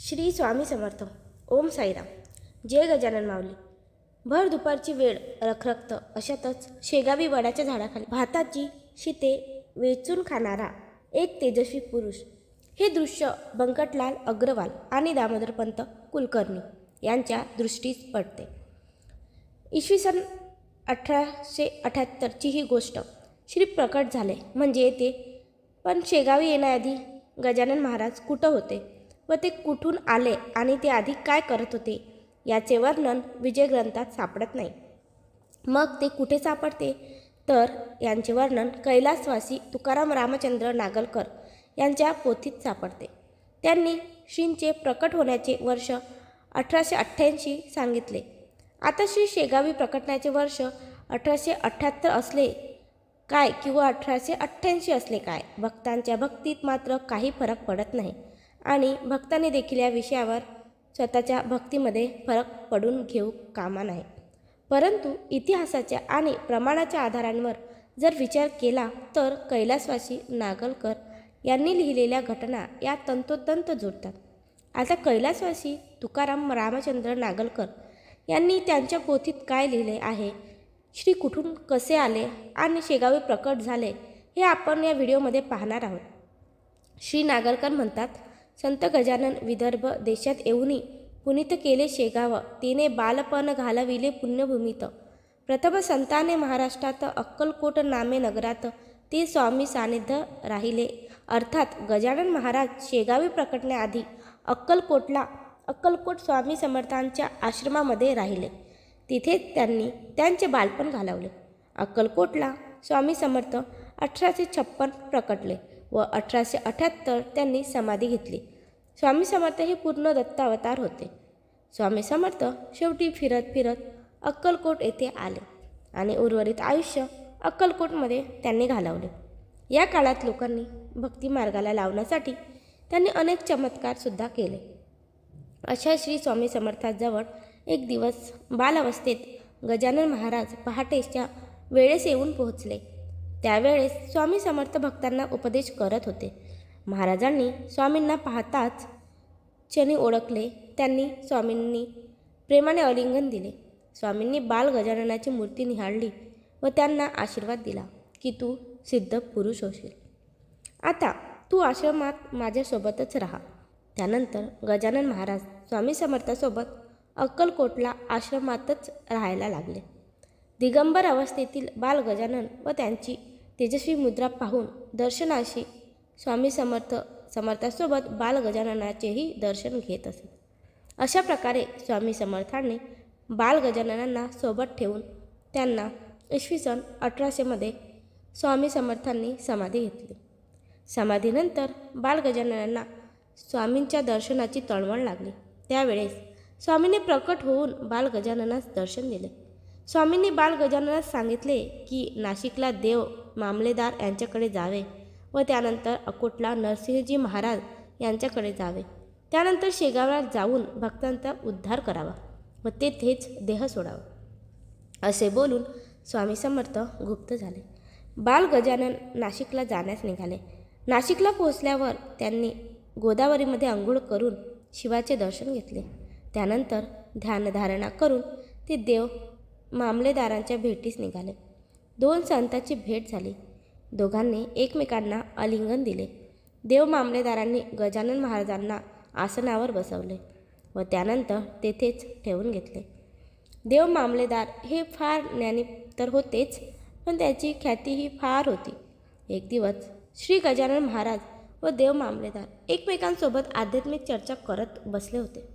श्री स्वामी समर्थ. ओम साईराम. जय गजानन माऊली. भर दुपारची वेळ रखरखत अशातच शेगावी वडाच्या झाडाखाली भाताची शिते वेचून खाणारा एक तेजस्वी पुरुष. हे दृश्य बंकटलाल अग्रवाल आणि दामोदरपंत कुलकर्णी यांच्या दृष्टीस पडते. इसवी सन 1878ची ही गोष्ट. श्री प्रकट झाले म्हणजे येते, पण शेगावी येण्याआधी गजानन महाराज कुठं होते व ते कुठून आले आणि ते आधी काय करत होते याचे वर्णन विजय ग्रंथात सापडत नाही. मग ते कुठे सापडते तर यांचे वर्णन कैलासवासी तुकाराम रामचंद्र नागलकर यांच्या पोथीत सापडते. त्यांनी श्रींचे प्रकट होण्याचे वर्ष 1888 सांगितले. आता श्री शेगावी प्रकटण्याचे वर्ष 1878 असले काय किंवा 1888 असले काय, भक्तांच्या भक्तीत मात्र काही फरक पडत नाही आणि भक्तांनी देखील या विषयावर स्वतःच्या भक्तीमध्ये फरक पडून घेऊ कामा नाही. परंतु इतिहासाच्या आणि प्रमाणाच्या आधारांवर जर विचार केला तर कैलासवासी नागलकर यांनी लिहिलेल्या घटना या तंतोतंत जुळतात. आता कैलासवासी तुकाराम रामचंद्र नागलकर यांनी त्यांच्या पोथीत काय लिहिले आहे, श्री कुठून कसे आले आणि शेगावी प्रकट झाले हे आपण या व्हिडिओमध्ये पाहणार आहोत. श्री नागलकर म्हणतात, संत गजानन विदर्भ देशात येऊनी पुनीत केले शेगाव, तिने बालपण घालविले पुण्यभूमीत. प्रथम संताने महाराष्ट्रात अक्कलकोट नामे नगरात, ते स्वामी सानिध्य राहिले. अर्थात गजानन महाराज शेगावी प्रकटण्याआधी अक्कलकोट स्वामी समर्थांच्या आश्रमामध्ये राहिले. तिथेच त्यांनी त्यांचे बालपण घालवले. अक्कलकोटला स्वामी समर्थ 1856 प्रकटले व 1878 त्यांनी समाधी घेतली. स्वामी समर्थ हे पूर्ण दत्तावतार होते. स्वामी समर्थ शेवटी फिरत फिरत अक्कलकोट येथे आले आणि उर्वरित आयुष्य अक्कलकोटमध्ये त्यांनी घालवले. या काळात लोकांनी भक्ती मार्गाला लावण्यासाठी त्यांनी अनेक चमत्कारसुद्धा केले. अशा श्री स्वामी समर्थांजवळ एक दिवस बालावस्थेत गजानन महाराज पहाटेच्या वेळेस येऊन पोहोचले. त्यावेळेस स्वामी समर्थ भक्तांना उपदेश करत होते. महाराजांनी स्वामींना पाहताच क्षणी ओळखले. त्यांनी स्वामींनी प्रेमाने आलिंगन दिले. स्वामींनी बाल गजाननाची मूर्ती निहाळली व त्यांना आशीर्वाद दिला की तू सिद्ध पुरुष होशील. आता तू आश्रमात माझ्यासोबतच राहा. त्यानंतर गजानन महाराज स्वामी समर्थासोबत अक्कलकोटला आश्रमातच राहायला लागले. दिगंबर अवस्थेतील बाल गजानन व त्यांची तेजस्वी मुद्रा पाहून दर्शनाशी स्वामी समर्थासोबत बाल गजाननाचेही दर्शन घेत असत. अशा प्रकारे स्वामी समर्थांनी बाल गजाननांना सोबत ठेवून त्यांना इसवी सन 1800 स्वामी समर्थांनी समाधी घेतली. समाधीनंतर बाल गजाननांना स्वामींच्या दर्शनाची तळमळ लागली. त्यावेळेस स्वामींनी प्रकट होऊन बाल गजाननास दर्शन दिले. स्वामींनी बाल गजाननास सांगितले की नाशिकला देव मामलेदार यांच्याकडे जावे व त्यानंतर अकोटला नरसिंहजी महाराज यांच्याकडे जावे. त्यानंतर शेगावला जाऊन भक्तांचा उद्धार करावा व तेथेच देह सोडावा. असे बोलून स्वामी समर्थ गुप्त झाले. बाल गजानन नाशिकला जाण्यास निघाले. नाशिकला पोहोचल्यावर त्यांनी गोदावरीमध्ये आंघोळ करून शिवाचे दर्शन घेतले. त्यानंतर ध्यानधारणा करून ते देव मामलेदारांच्या भेटीस निघाले. दोन संतांची भेट झाली. दोघांनी एकमेकांना आलिंगन दिले. देव मामलेदारांनी गजानन महाराजांना आसनावर बसवले व त्यानंतर तेथेच ठेवून घेतले. देव मामलेदार हे फार ज्ञानी तर होतेच, पण त्याची ख्यातीही फार होती. एक दिवस श्री गजानन महाराज व देव मामलेदार एकमेकांसोबत आध्यात्मिक चर्चा करत बसले होते.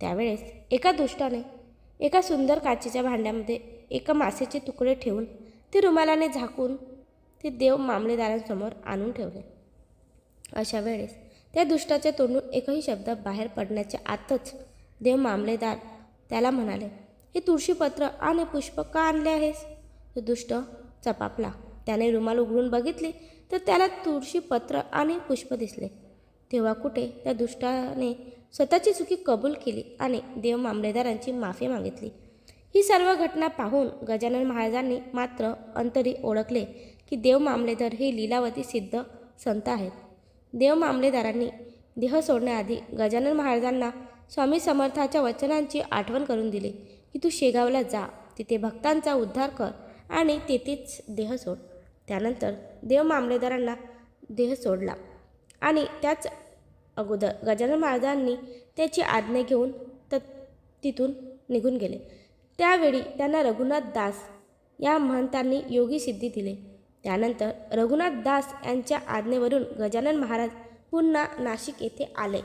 त्यावेळेस एका दुष्टाने एका सुंदर काचेच्या भांड्यामध्ये एका मासेचे तुकडे ठेवून ते रुमालाने झाकून ते देव मामलेदारांसमोर आणून ठेवले. अशा वेळेस त्या दुष्टाच्या तोंडून एकही शब्द बाहेर पडण्याच्या आतच देव मामलेदार त्याला म्हणाले, हे तुळशीपत्र आणि पुष्प का आणले आहेस? तो दुष्ट चपापला. त्याने रुमाल उघडून बघितले तर त्याला तुळशीपत्र आणि पुष्प दिसले. तेव्हा कुठे त्या दुष्टाने स्वतःची चुकी कबूल केली आणि देव मामलेदारांची माफी मागितली. ही सर्व घटना पाहून गजानन महाराजांनी मात्र अंतरी ओळखले की देव मामलेदार हे लीलावती सिद्ध संत आहेत. देव मामलेदारांनी देह सोडण्याआधी गजानन महाराजांना स्वामी समर्थाच्या वचनांची आठवण करून दिली की तू शेगावला जा, तिथे भक्तांचा उद्धार कर आणि तेथेच देह सोड. त्यानंतर देव मामलेदारांना देह सोडला आणि त्याच अगोदर गजानन महाराजांनी त्याची आज्ञा घेऊन तिथून निघून गेले. त्यावेळी त्यांना रघुनाथ दास या महंतांनी योगी सिद्धी दिली. त्यानंतर रघुनाथ दास यांच्या आज्ञेवरून गजानन महाराज पुन्हा नाशिक येथे आले.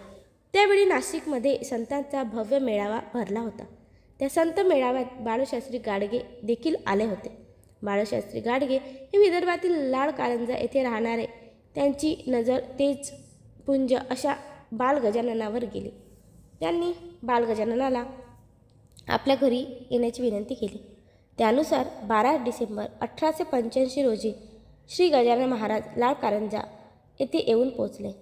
त्यावेळी नाशिकमध्ये संतांचा भव्य मेळावा भरला होता. त्या संत मेळाव्यात बाळशास्त्री गाडगे देखील आले होते. बाळशास्त्री गाडगे हे विदर्भातील लाड कारंजा येथे राहणारे. त्यांची नजर तेज पुंज अशा बालगजाननावर गेली. त्यांनी बालगजाननाला आपल्या घरी येण्याची विनंती केली. त्यानुसार 12 डिसेंबर 1885 रोजी श्री गजानन महाराज लाड कारंजा येथे येऊन पोचले.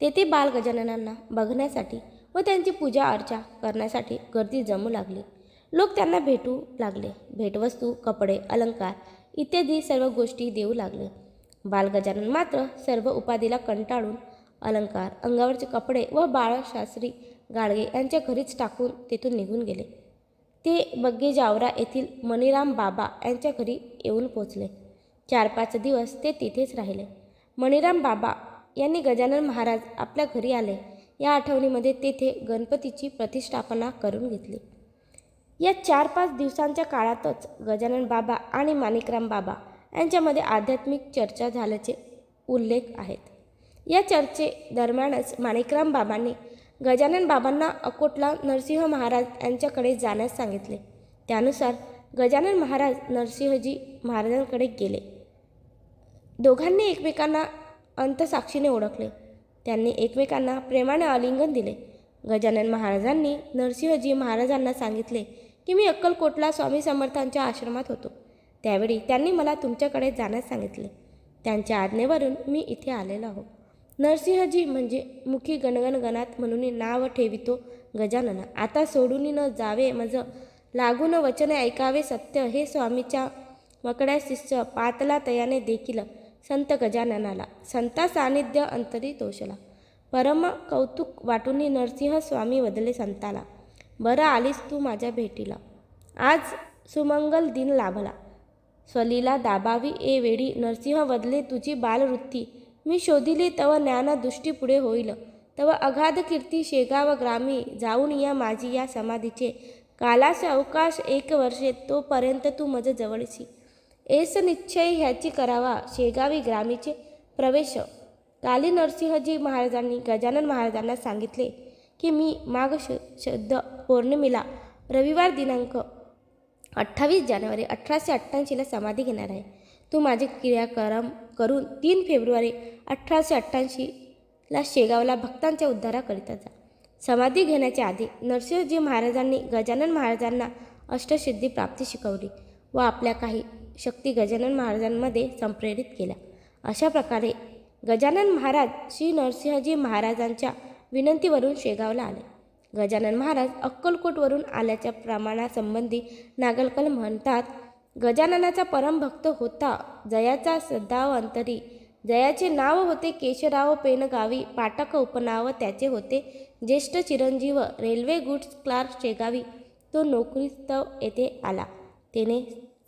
तेथे बालगजाननांना बघण्यासाठी व त्यांची पूजा अर्चा करण्यासाठी गर्दी जमू लागली. लोक त्यांना भेटू लागले. भेटवस्तू, कपडे, अलंकार इत्यादी सर्व गोष्टी देऊ लागले. बालगजानन मात्र सर्व उपाधीला कंटाळून अलंकार, अंगावरचे कपडे व बाळशास्त्री गाडगे यांच्या घरीच टाकून तेथून निघून गेले. ते बग्गे जावरा येथील मणिराम बाबा यांच्या घरी येऊन पोचले. 4-5 दिवस ते तिथेच राहिले. मणिराम बाबा यांनी गजानन महाराज आपल्या घरी आले या आठवणीमध्ये तेथे गणपतीची प्रतिष्ठापना करून घेतली. या 4-5 दिवसांच्या काळातच गजानन बाबा आणि माणिकराम बाबा यांच्यामध्ये आध्यात्मिक चर्चा झाल्याचे उल्लेख आहेत. या चर्चे दरम्यानच माणिकराम बाबांनी गजानन बाबांना अकोटला नरसिंह महाराज यांच्याकडे जाण्यास सांगितले. त्यानुसार गजानन महाराज नरसिंहजी महाराजांकडे गेले. दोघांनी एकमेकांना अंतसाक्षीने ओळखले. त्यांनी एकमेकांना प्रेमाने आलिंगन दिले. गजानन महाराजांनी नरसिंहजी महाराजांना सांगितले की मी अक्कलकोटला स्वामी समर्थांच्या आश्रमात होतो. त्यावेळी त्यांनी मला तुमच्याकडे जाण्यास सांगितले. त्यांच्या आज्ञेवरून मी इथे आलेलो आहो. नरसिंहजी म्हणजे मुखी गणगण गणात म्हणून नाव ठेवितो गजानना. आता सोडून न जावे मज लागून वचने ऐकावे सत्य. हे स्वामीच्या मकड्या शिष्य पातला तयाने देखील संत गजाननाला संता सानिध्य अंतरी तोषला. परम कौतुक वाटून नरसिंह स्वामी वदले संताला. बरं आलीस तू माझ्या भेटीला. आज सुमंगल दिन लाभला. स्वलीला दाबावी ए वेळी नरसिंह वदले तुझी बालवृत्ती. मी शोधिली तव ज्ञान दृष्टी पुढे होईल. तव अगाध कीर्ती शेगाव ग्रामी जाऊन या माझी या समाधीचे. कालास अवकाश 1 वर्षे तोपर्यंत तू मज जवळशी. एस निश्चय ह्याची करावा शेगावी ग्रामीचे प्रवेश. काली नरसिंहजी महाराजांनी गजानन महाराजांना सांगितले की मी माघ शुद्ध पौर्णिमेला रविवार दिनांक 28 जानेवारी 1888ला समाधी घेणार आहे. तू माझे क्रियाक्रम करून 3 फेब्रुवारी 1888ला शेगावला भक्तांच्या उद्धाराकरिता जा. समाधी घेण्याच्या आधी नरसिंहजी महाराजांनी गजानन महाराजांना अष्टसिद्धी प्राप्ती शिकवली व आपल्या काही शक्ती गजानन महाराजांमध्ये संप्रेरित केल्या. अशा प्रकारे गजानन महाराज श्री नरसिंहजी महाराजांच्या विनंतीवरून शेगावला आले. गजानन महाराज अक्कलकोटवरून आल्याच्या प्रमाणासंबंधी नागलकर म्हणतात, गजाननाचा परमभक्त होता जयाचा सदाव अंतरी. जयाचे नाव होते केशवराव पेनगावी. पाटक उपनाव त्याचे होते. ज्येष्ठ चिरंजीव रेल्वे गुड्स क्लार्क शेगावी. तो नोकरीस्तव येथे आला. त्याने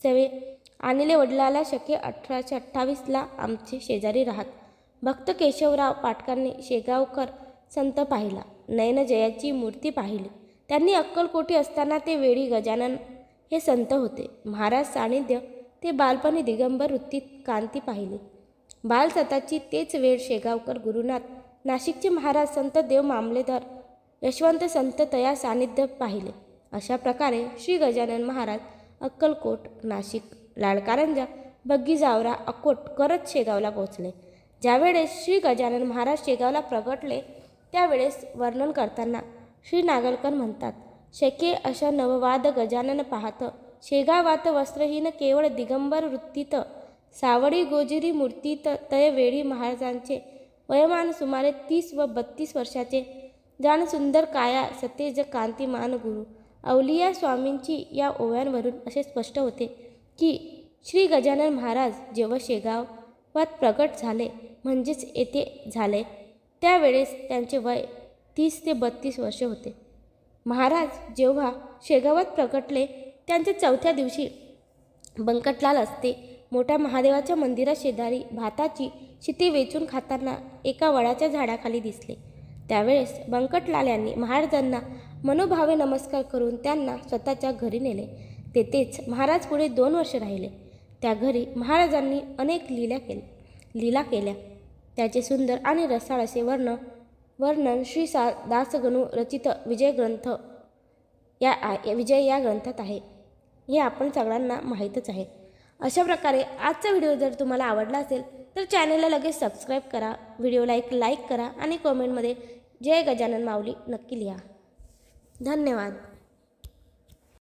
सवे आणले वडिलाला शके 1828ला आमचे शेजारी राहत. भक्त केशवराव पाटकांनी शेगावकर संत पाहिला. नयन जयाची मूर्ती पाहिली. त्यांनी अक्कलकोटी असताना ते वेळी गजानन हे संत होते. महाराज सानिध्य ते बालपणी दिगंबर वृत्तीत कांती पाहिली. बालसताची तेच वेळ शेगावकर गुरुनाथ नाशिकचे महाराज संत देव मामलेदार यशवंत संत तया सानिध्य पाहिले. अशा प्रकारे श्री गजानन महाराज अक्कलकोट, नाशिक, लाडकारंजा, बग्गी जावरा, अकोट करत शेगावला पोहोचले. ज्यावेळेस श्री गजानन महाराज शेगावला प्रगटले त्यावेळेस वर्णन करताना श्री नागलकर म्हणतात, शके अशा नववाद गजानन पाहत शेगावात वस्त्रहीन केवळ दिगंबर वृत्तीत सावळी गोजिरी मूर्तीत. तय वेळी महाराजांचे वयमान सुमारे 30 व 32 वर्षाचे. जाण सुंदर काया सतेज कांतिमान गुरु. अवलिया स्वामींची या ओव्यांवरून असे स्पष्ट होते की श्री गजानन महाराज जेव्हा शेगावात प्रगट झाले म्हणजेच येथे झाले त्यावेळेस त्यांचे वय 30 ते 32 वर्षे होते. महाराज जेव्हा शेगावात प्रकटले त्यांच्या चौथ्या दिवशी बंकटलाल असते मोठ्या महादेवाच्या मंदिरा शेजारी भाताची शिती वेचून खाताना एका वडाच्या झाडाखाली दिसले. त्यावेळेस बंकटलाल यांनी महाराजांना मनोभावे नमस्कार करून त्यांना स्वतःच्या घरी नेले. तेथेच महाराज पुढे 2 वर्षे राहिले. त्या घरी महाराजांनी अनेक लीला केल्या. त्याचे सुंदर आणि रसाळ असे वर्णन श्री दासगणू रचित विजय या ग्रंथात आहे. हे आपण सगळ्यांना माहीतच आहे. अशा प्रकारे आजचा व्हिडिओ जर तुम्हाला आवडला असेल तर चॅनलला लगेच सबस्क्राईब करा, व्हिडिओला एक लाईक करा आणि कमेंटमध्ये जय गजानन माऊली नक्की लिहा. धन्यवाद.